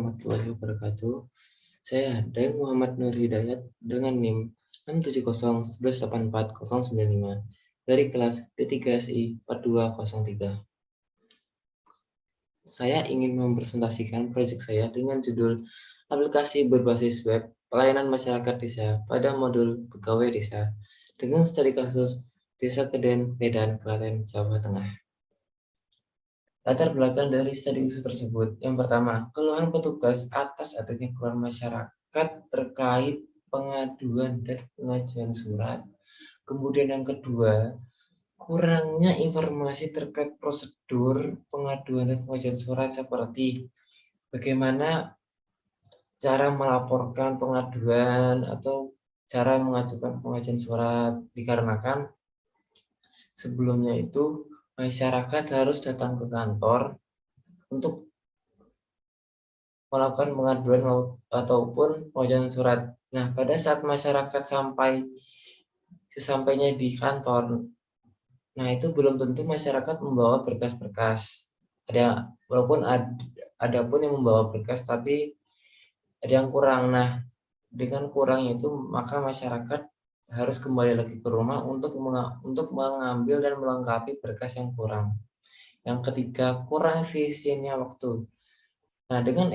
warahmatullahi wabarakatuh. Saya Daeng Muhammad Nur Hidayat dengan NIM 67011840095 dari kelas D3SI 4203. Saya ingin mempresentasikan proyek saya dengan judul Aplikasi Berbasis Web Pelayanan Masyarakat Desa pada modul Pegawai Desa dengan studi kasus Desa Keden, Medan, Klaten, Jawa Tengah. Latar belakang dari studi kasus tersebut. Yang pertama, keluhan petugas atas adanya keluhan masyarakat terkait pengaduan dan pengajuan surat. Kemudian yang kedua, kurangnya informasi terkait prosedur pengaduan dan pengajuan surat seperti bagaimana cara melaporkan pengaduan atau cara mengajukan pengajuan surat, dikarenakan sebelumnya itu masyarakat harus datang ke kantor untuk melakukan pengaduan ataupun pengajuan surat. Nah, pada saat masyarakat sesampainya di kantor, nah itu belum tentu masyarakat membawa berkas-berkas. Walaupun ada pun yang membawa berkas, tapi ada yang kurang. Nah, dengan kurangnya itu maka masyarakat harus kembali lagi ke rumah untuk mengambil dan melengkapi berkas yang kurang. Yang ketiga, kurang efisiennya waktu. Nah, dengan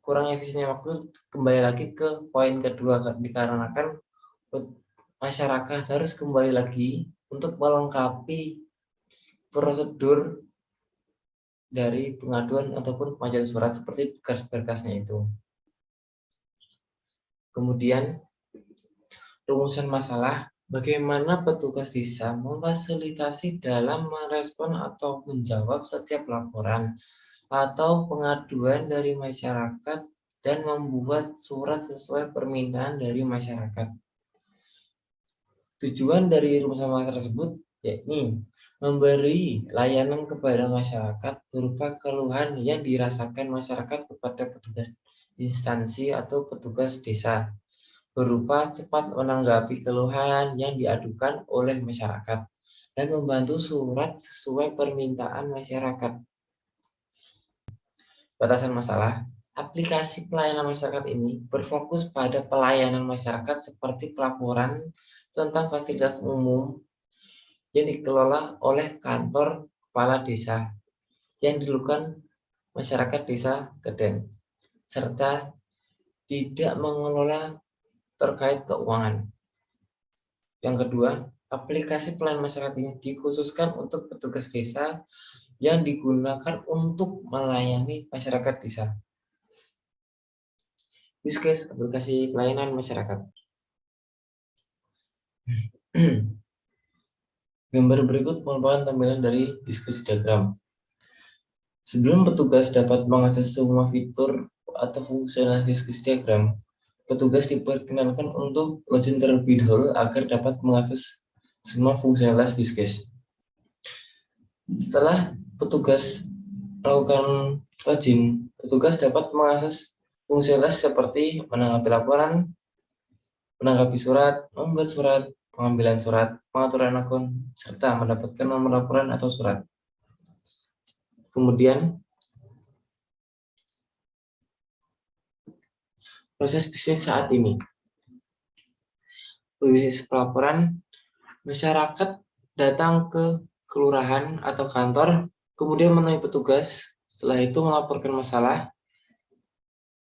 kurang efisiennya waktu, kembali lagi ke poin kedua, dikarenakan masyarakat harus kembali lagi untuk melengkapi prosedur dari pengaduan ataupun pengajuan surat seperti berkas-berkasnya itu. Kemudian, rumusan masalah, bagaimana petugas desa memfasilitasi dalam merespon atau menjawab setiap laporan atau pengaduan dari masyarakat dan membuat surat sesuai permintaan dari masyarakat. Tujuan dari rumusan masalah tersebut yakni memberi layanan kepada masyarakat berupa keluhan yang dirasakan masyarakat kepada petugas instansi atau petugas desa, berupa cepat menanggapi keluhan yang diadukan oleh masyarakat dan membantu surat sesuai permintaan masyarakat. Batasan masalah, aplikasi pelayanan masyarakat ini berfokus pada pelayanan masyarakat seperti pelaporan tentang fasilitas umum yang dikelola oleh kantor kepala desa yang dilakukan masyarakat desa Keden, serta tidak mengelola terkait keuangan. Yang kedua, aplikasi pelayanan masyarakat ini dikhususkan untuk petugas desa yang digunakan untuk melayani masyarakat desa. Use case aplikasi pelayanan masyarakat. Gambar berikut merupakan tampilan dari diskusi diagram. Sebelum petugas dapat mengakses semua fitur atau fungsional diskusi diagram, petugas diperkenankan untuk login terlebih dahulu agar dapat mengakses semua fungsionalitas use case. Setelah petugas melakukan login, petugas dapat mengakses fungsionalitas seperti menanggapi laporan, menanggapi surat, membuat surat, pengambilan surat, pengaturan akun, serta mendapatkan nomor laporan atau surat. Kemudian, proses bisnis saat ini. Bisnis pelaporan, masyarakat datang ke kelurahan atau kantor, kemudian menemui petugas, setelah itu melaporkan masalah.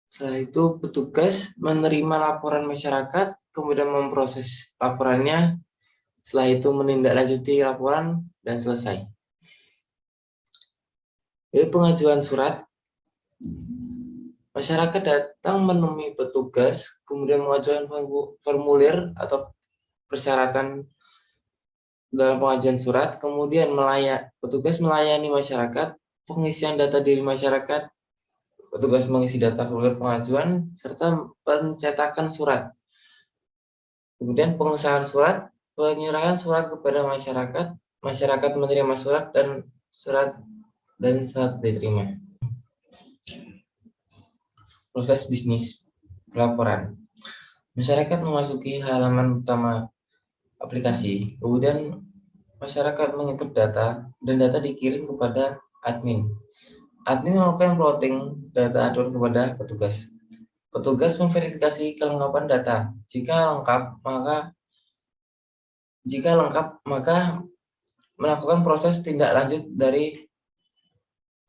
Setelah itu petugas menerima laporan masyarakat, kemudian memproses laporannya, setelah itu menindaklanjuti laporan dan selesai. Dari pengajuan surat, masyarakat datang menemui petugas, kemudian mengajukan formulir atau persyaratan dalam pengajuan surat, kemudian petugas melayani masyarakat, pengisian data diri masyarakat, petugas mengisi data formulir pengajuan, serta pencetakan surat. Kemudian pengesahan surat, penyerahan surat kepada masyarakat, masyarakat menerima surat dan surat diterima. Proses bisnis pelaporan. Masyarakat memasuki halaman utama aplikasi, kemudian masyarakat menginput data dan data dikirim kepada admin. Admin melakukan plotting data aduan kepada petugas. Petugas memverifikasi kelengkapan data. Jika lengkap, maka melakukan proses tindak lanjut dari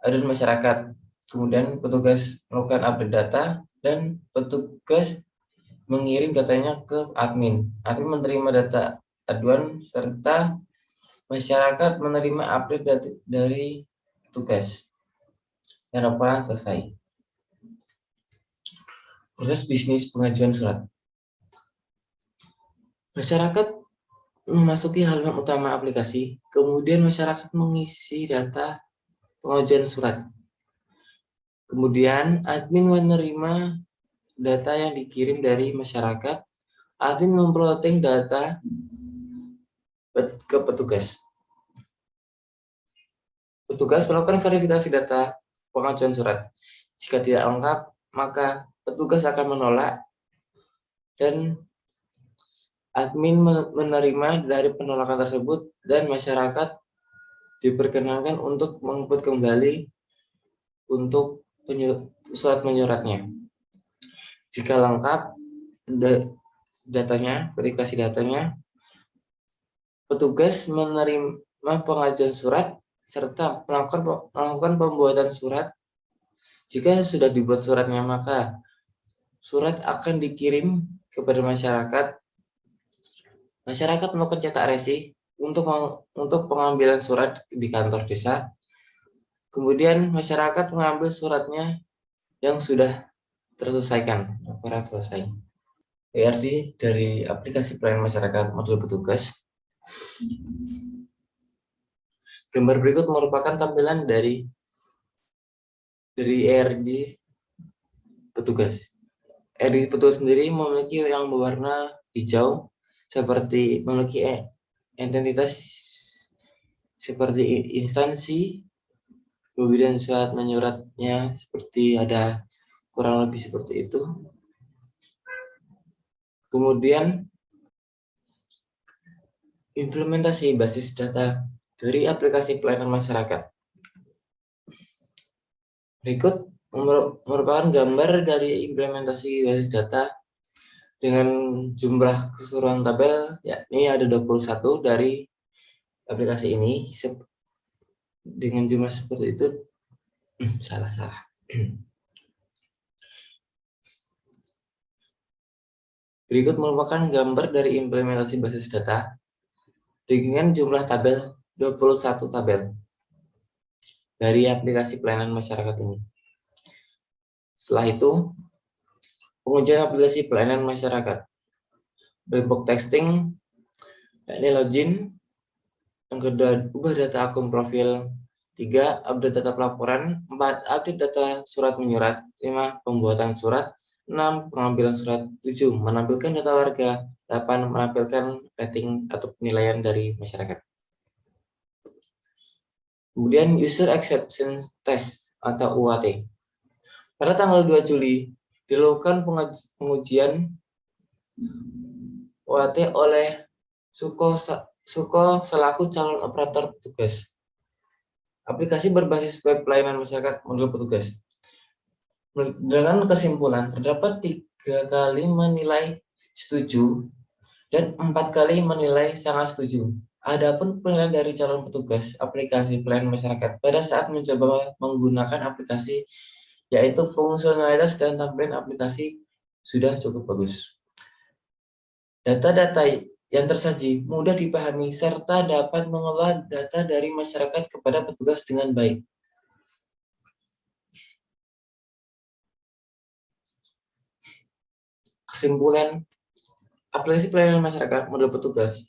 aduan masyarakat. Kemudian petugas melakukan update data dan petugas mengirim datanya ke admin. Admin menerima data aduan serta masyarakat menerima update dari petugas. Dan laporan selesai. Proses bisnis pengajuan surat. Masyarakat memasuki halaman utama aplikasi, kemudian masyarakat mengisi data pengajuan surat. Kemudian admin menerima data yang dikirim dari masyarakat, admin memplotting data ke petugas. Petugas melakukan verifikasi data pengajuan surat. Jika tidak lengkap, maka petugas akan menolak dan admin menerima dari penolakan tersebut dan masyarakat diperkenankan untuk menginput kembali untuk surat menyuratnya. Jika lengkap datanya, verifikasi datanya, petugas menerima pengajuan surat serta melakukan pembuatan surat. Jika sudah dibuat suratnya, maka surat akan dikirim kepada masyarakat. Masyarakat melakukan cetak resi untuk pengambilan surat di kantor desa. Kemudian masyarakat mengambil suratnya yang sudah terselesaikan, laporan selesai. PRD dari aplikasi pelayanan masyarakat modul petugas. Gambar berikut merupakan tampilan dari ERD petugas. ERD petugas sendiri memiliki yang berwarna hijau seperti memiliki entitas seperti instansi, kemudian surat menyuratnya seperti ada kurang lebih seperti itu. Kemudian implementasi basis data dari aplikasi pelayanan masyarakat. Berikut merupakan gambar dari implementasi basis data dengan jumlah keseluruhan tabel, yakni ada 21 dari aplikasi ini. Dengan jumlah seperti itu, salah. Berikut merupakan gambar dari implementasi basis data dengan jumlah tabel 21 tabel dari aplikasi pelayanan masyarakat ini. Setelah itu, pengujian aplikasi pelayanan masyarakat. Black box testing, yakni login. Yang kedua, ubah data akun profil. 3, update data pelaporan. 4, update data surat menyurat. 5, pembuatan surat. 6, pengambilan surat. 7, menampilkan data warga. 8, menampilkan rating atau penilaian dari masyarakat. Kemudian User Acceptance Test atau UAT. Pada tanggal 2 Juli, dilakukan pengujian UAT oleh Suko selaku calon operator petugas. Aplikasi berbasis web pelayanan masyarakat modul petugas. Dengan kesimpulan, terdapat 3 kali menilai setuju dan 4 kali menilai sangat setuju. Adapun penilaian dari calon petugas aplikasi pelayanan masyarakat pada saat mencoba menggunakan aplikasi, yaitu fungsionalitas dan tampilan aplikasi sudah cukup bagus. Data-data yang tersaji mudah dipahami serta dapat mengolah data dari masyarakat kepada petugas dengan baik. Kesimpulan, aplikasi pelayanan masyarakat model petugas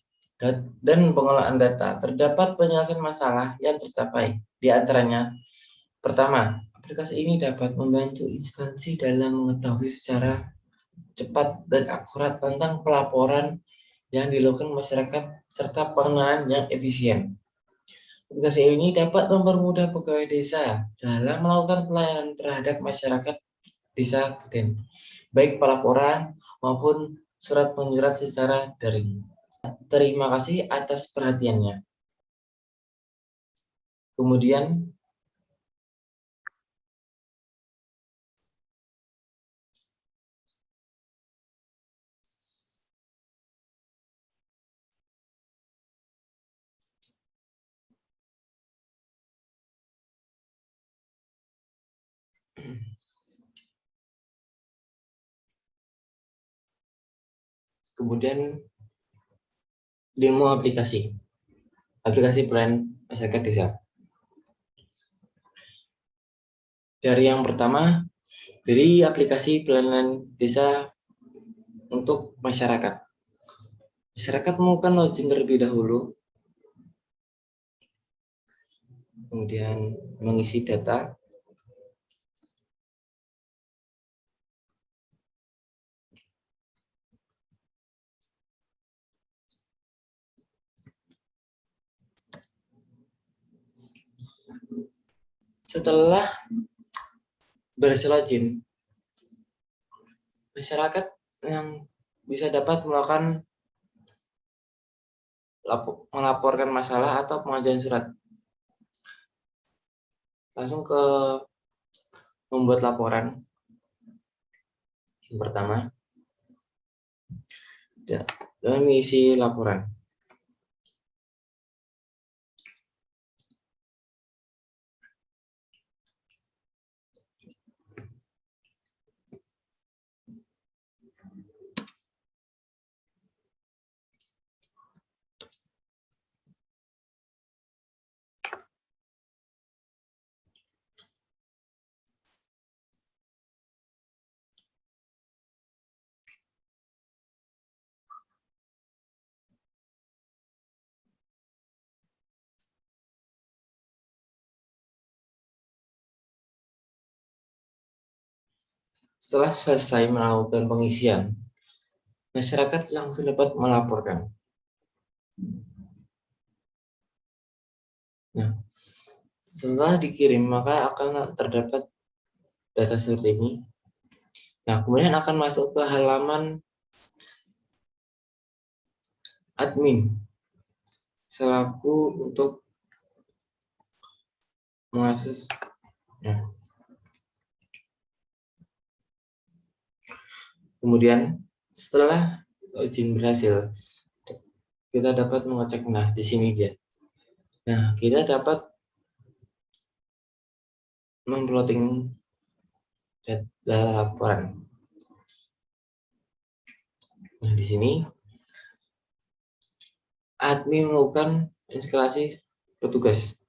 dan pengolahan data terdapat penyelesaian masalah yang tercapai. Di antaranya, pertama, aplikasi ini dapat membantu instansi dalam mengetahui secara cepat dan akurat tentang pelaporan yang dilakukan masyarakat serta penanganan yang efisien. Aplikasi ini dapat mempermudah pegawai desa dalam melakukan pelayanan terhadap masyarakat desa Keden, baik pelaporan maupun surat menyurat secara daring. Terima kasih atas perhatiannya. Kemudian kemudian demo aplikasi pelayanan masyarakat desa. Dari yang pertama, dari aplikasi pelayanan desa untuk masyarakat. Masyarakat melakukan login terlebih dahulu, kemudian mengisi data. Setelah berhasil login, masyarakat yang bisa dapat melaporkan masalah atau pengajuan surat. Langsung ke membuat laporan. Yang pertama, dan mengisi laporan. Setelah selesai melakukan pengisian, masyarakat langsung dapat melaporkan. Nah, setelah dikirim, maka akan terdapat data seperti ini. Nah, kemudian akan masuk ke halaman admin selaku untuk mengakses. Nah, kemudian setelah login berhasil, kita dapat mengecek. Nah, di sini dia. Nah, kita dapat memplotting data laporan. Nah, di sini admin melakukan instalasi petugas.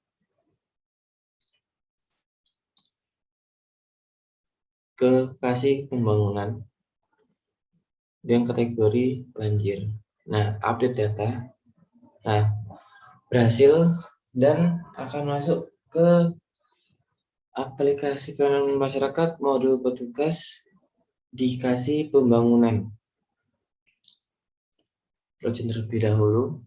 Ke kasih pembangunan yang kategori banjir. Nah, update data. Nah, berhasil dan akan masuk ke aplikasi pelayanan masyarakat modul petugas dikasih pembangunan. Login terlebih dahulu.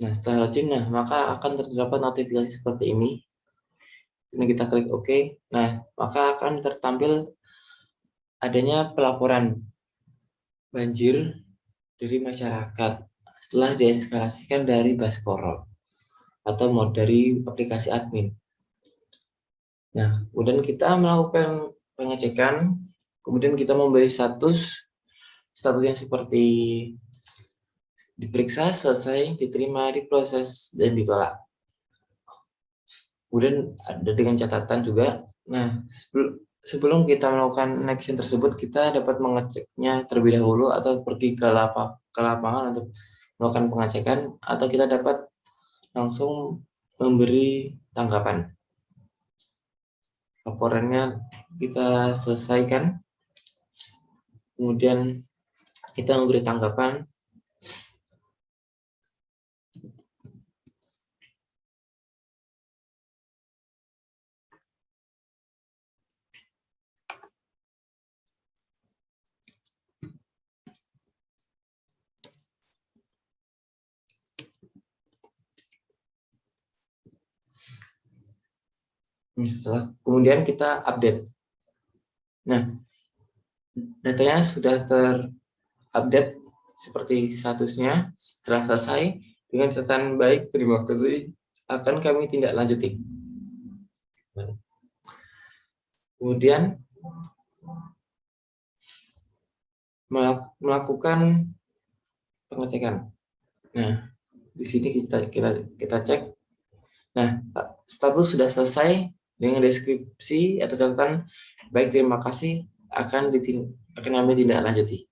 Nah, setelah login, maka akan terdapat notifikasi seperti ini. Ini kita klik OK. Nah, maka akan tertampil adanya pelaporan banjir dari masyarakat setelah dieskalasikan dari Baskoro atau dari aplikasi admin. Nah, kemudian kita melakukan pengecekan, kemudian kita memberi statusnya seperti diperiksa, selesai, diterima, diproses, dan ditolak. Kemudian ada dengan catatan juga. Nah, sebelum kita melakukan action tersebut, kita dapat mengeceknya terlebih dahulu atau pergi ke lapangan untuk melakukan pengecekan, atau kita dapat langsung memberi tanggapan. Laporannya kita selesaikan, kemudian kita memberi tanggapan. Kemudian kita update. Nah, datanya sudah terupdate seperti statusnya. Setelah selesai dengan catatan baik, terima kasih, akan kami tindak lanjuti. Kemudian melakukan pengecekan. Nah, di sini kita cek. Nah, status sudah selesai dengan deskripsi atau catatan baik, terima kasih, akan kami tindak lanjuti.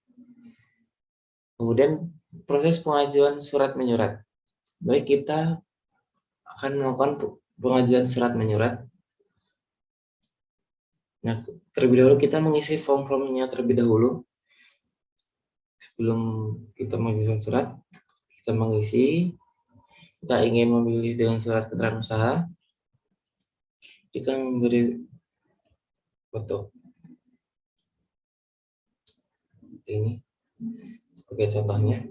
Kemudian proses pengajuan surat menyurat. Baik, kita akan melakukan pengajuan surat menyurat. Nah, terlebih dahulu kita mengisi form-formnya terlebih dahulu. Sebelum kita mengajukan surat, kita mengisi, kita ingin memilih dengan surat keterangan usaha, kita memberi foto ini sebagai contohnya.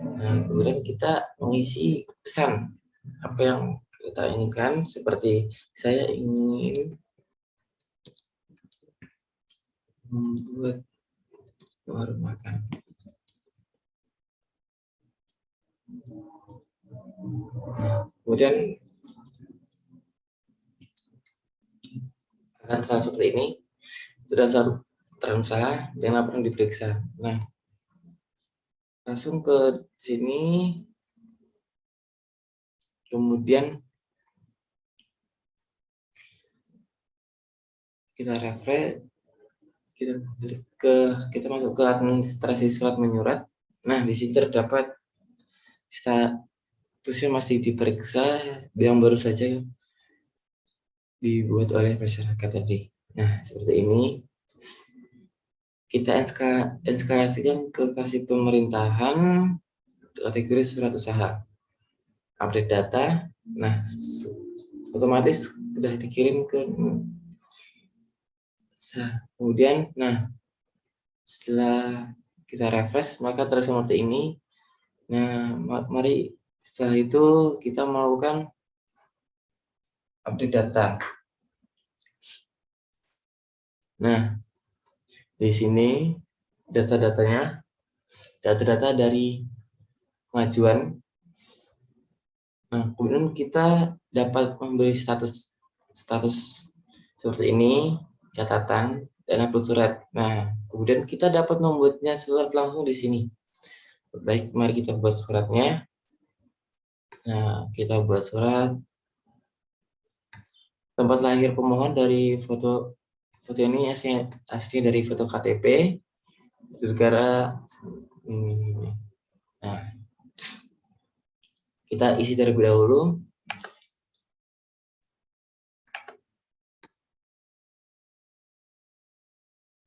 Nah, kemudian kita mengisi pesan apa yang kita inginkan, seperti saya ingin membuat warung makan. Nah, kemudian akan salah seperti ini, sudah satu keterangan usaha dan laporan diperiksa. Nah, langsung ke sini, kemudian kita refresh, kita masuk ke administrasi surat menyurat. Nah, di sini terdapat statusnya masih diperiksa yang baru saja dibuat oleh masyarakat tadi. Nah, seperti ini. Kita eskalasikan ke kasih pemerintahan kategori surat usaha. Update data. Nah, otomatis sudah dikirim ke. Kemudian, nah, setelah kita refresh, maka terus seperti ini. Nah, mari setelah itu kita melakukan update data. Nah, di sini data-datanya, data-data dari pengajuan. Nah, kemudian kita dapat memberi status seperti ini, catatan, dan upload surat. Nah, kemudian kita dapat membuatnya surat langsung di sini. Baik, mari kita buat suratnya. Nah, kita buat surat. Tempat lahir pemohon dari foto ini asli dari foto KTP, negara. Nah, kita isi terlebih dahulu.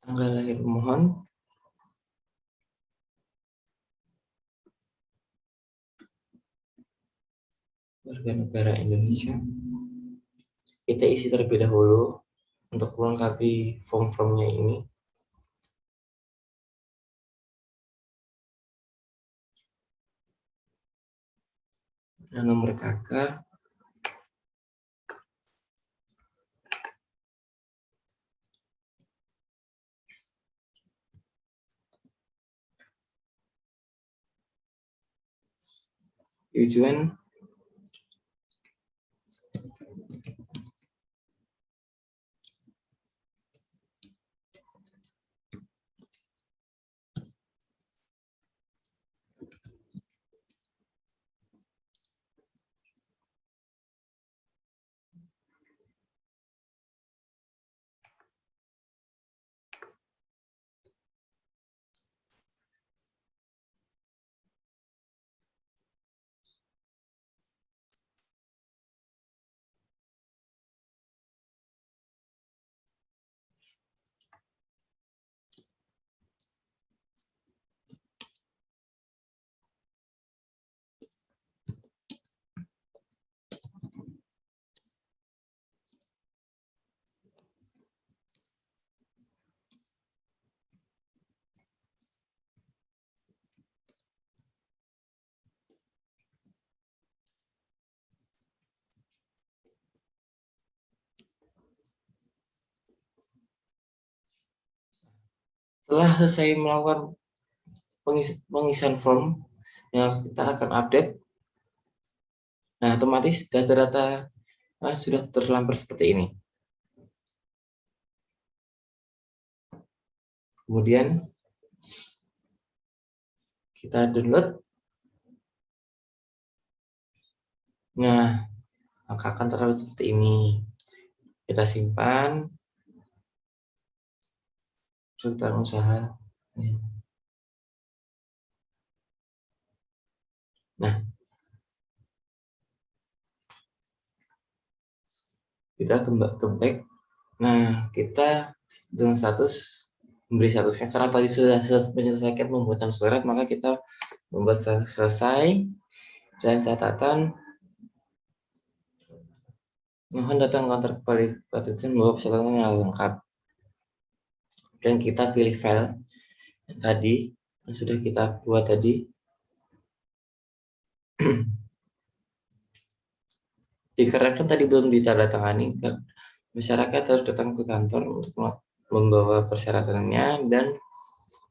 Tanggal lahir pemohon. Warga negara Indonesia. Kita isi terlebih dahulu untuk melengkapi form-formnya ini. Nah, nomor KK. Tujuan. Setelah selesai melakukan pengisian form, yang kita akan update. Nah, otomatis data-data sudah terlampir seperti ini. Kemudian kita download. Nah, maka akan terlihat seperti ini. Kita simpan. Keterangan usaha. kita ke back. Nah, kita dengan status memberi statusnya karena tadi sudah menyelesaikan pembuatan surat, maka kita membuat selesai dan catatan mohon datang kantor keparitian membawa persyaratan yang lengkap, dan kita pilih file yang tadi yang sudah kita buat tadi. Dikarenakan tadi belum ditandatangani, masyarakat harus datang ke kantor untuk membawa persyaratannya dan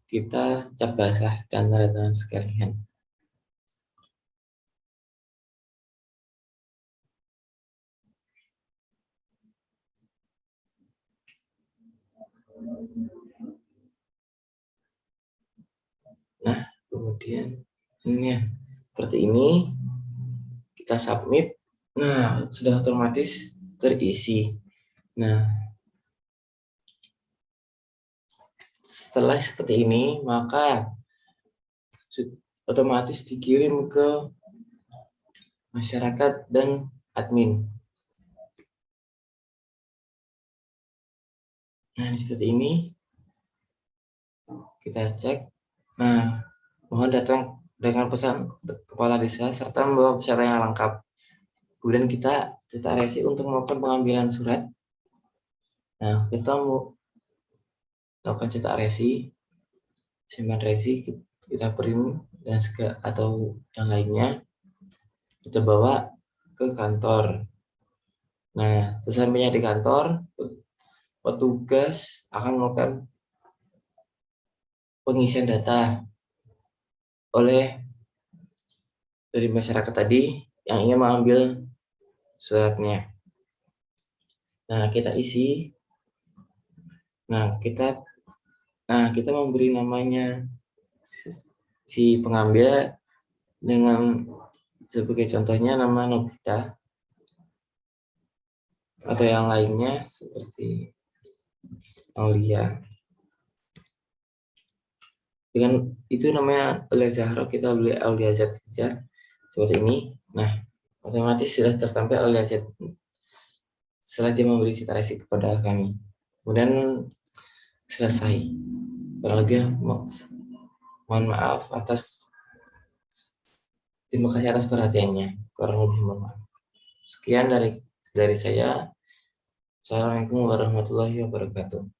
kita cap basah dan tanda tangan sekalian. Nah, kemudian ini ya, seperti ini kita submit. Nah, sudah otomatis terisi. Nah, setelah seperti ini, maka otomatis dikirim ke masyarakat dan admin. Nah, seperti ini kita cek. Nah, mohon datang dengan pesan kepala desa serta membawa persyaratan yang lengkap. Kemudian kita cetak resi untuk melakukan pengambilan surat. Nah, kita mau lakukan cetak resi, simpan resi, kita print dan atau yang lainnya, kita bawa ke kantor. Nah, sesampainya di kantor, petugas akan melakukan pengisian data oleh dari masyarakat tadi yang ingin mengambil suratnya. Nah, kita isi. Nah, kita memberi namanya si pengambil dengan sebagai contohnya nama Nobita atau yang lainnya seperti Aulia. Dengan itu namanya Aulia Zahra, kita beli Aulia Z saja seperti ini. Nah, otomatis sudah tertampil Aulia Z setelah dia memberi cita-resi kepada kami. Kemudian selesai. Kurang lebih mohon maaf atas, terima kasih atas perhatiannya. Kurang lebih mohon maaf. Sekian dari saya. Assalamualaikum warahmatullahi wabarakatuh.